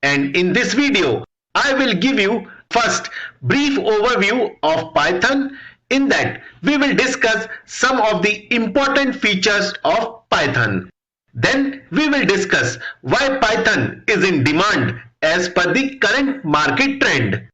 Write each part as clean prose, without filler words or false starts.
And in this video, I will give you first brief overview of Python. In that, we will discuss some of the important features of Python. Then we will discuss why Python is in demand as per the current market trend.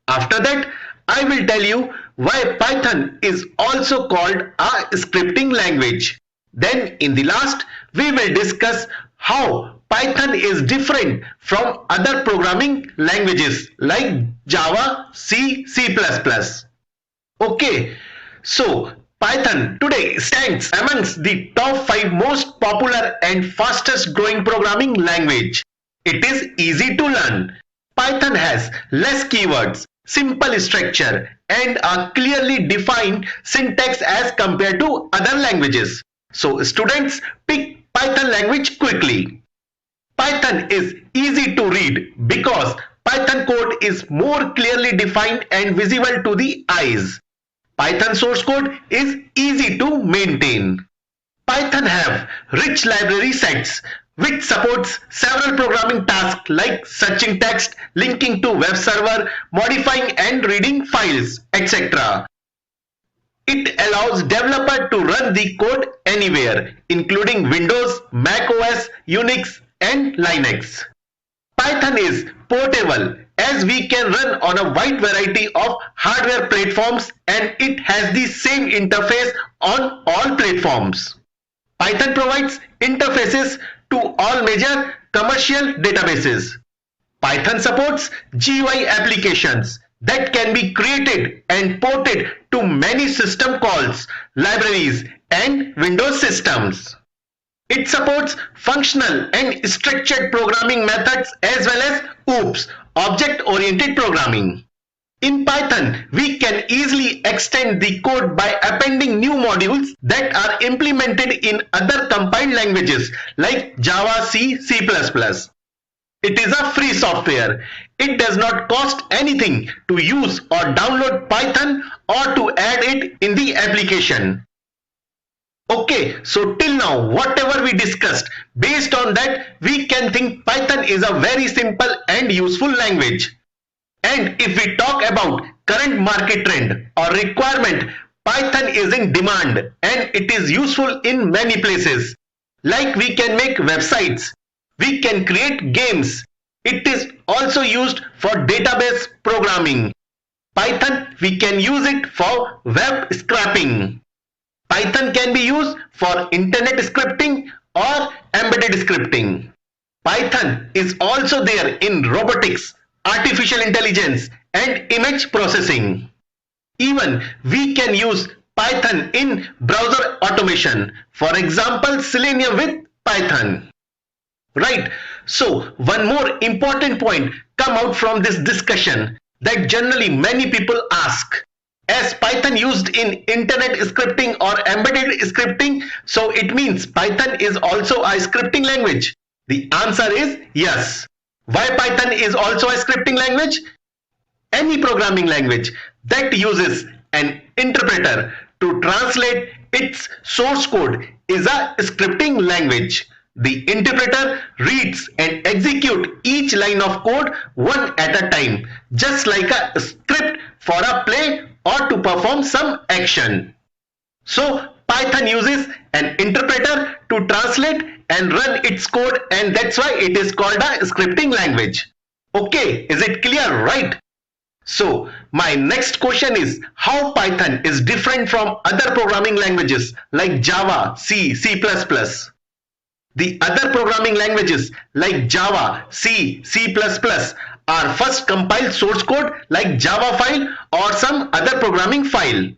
After that, I will tell you why Python is also called a scripting language. Then in the last, we will discuss how Python is different from other programming languages like Java, C, C++. Okay, so Python today stands amongst the top 5 most popular and fastest growing programming language. It is easy to learn. Python has less keywords, simple structure, and a clearly defined syntax as compared to other languages. So students pick Python language quickly. Python is easy to read because Python code is more clearly defined and visible to the eyes. Python source code is easy to maintain. Python have rich library sets which supports several programming tasks like searching text, linking to web server, modifying and reading files, etc. It allows developer to run the code anywhere, including Windows, Mac OS, Unix, and Linux. Python is portable as we can run on a wide variety of hardware platforms and it has the same interface on all platforms. Python provides interfaces to all major commercial databases. Python supports GUI applications that can be created and ported to many system calls, libraries, and Windows systems. It supports functional and structured programming methods as well as OOPs, object-oriented programming. In Python, we can easily extend the code by appending new modules that are implemented in other compiled languages like Java, C, C++. It is a free software. It does not cost anything to use or download Python or to add it in the application. Okay, so till now, whatever we discussed, based on that, we can think Python is a very simple and useful language. And if we talk about current market trend or requirement, Python is in demand and it is useful in many places. Like we can make websites, we can create games. It is also used for database programming. Python, we can use it for web scraping. Python can be used for internet scripting or embedded scripting. Python is also there in robotics, artificial intelligence, and image processing. Even we can use Python in browser automation. For example, Selenium with Python. Right. So one more important point come out from this discussion that generally many people ask. As Python used in internet scripting or embedded scripting, so it means Python is also a scripting language. The answer is yes. Why Python is also a scripting language? Any programming language that uses an interpreter to translate its source code is a scripting language. The interpreter reads and executes each line of code one at a time, just like a script for a play or to perform some action. So Python uses an interpreter to translate and run its code, and that's why it is called a scripting language. Okay, is it clear, right? So my next question is how Python is different from other programming languages like Java, C, C++. The other programming languages like Java, C, C++ are first compiled source code like Java file or some other programming file.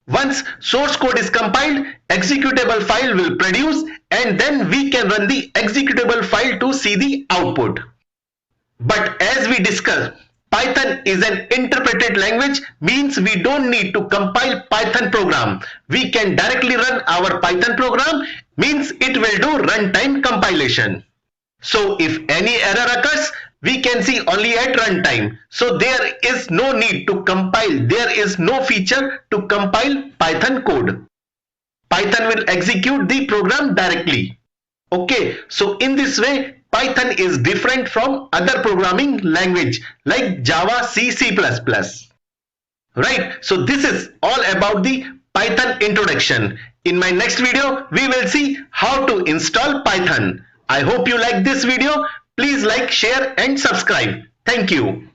Once source code is compiled, executable file will produce and then we can run the executable file to see the output. But as we discussed, Python is an interpreted language, means we don't need to compile Python program. We can directly run our Python program, means it will do runtime compilation. So if any error occurs, we can see only at runtime. So there is no need to compile. There is no feature to compile Python code. Python will execute the program directly. Okay, so in this way, Python is different from other programming language like Java, C, C++. Right, so this is all about the Python introduction. In my next video, we will see how to install Python. I hope you like this video. Please like, share and subscribe. Thank you.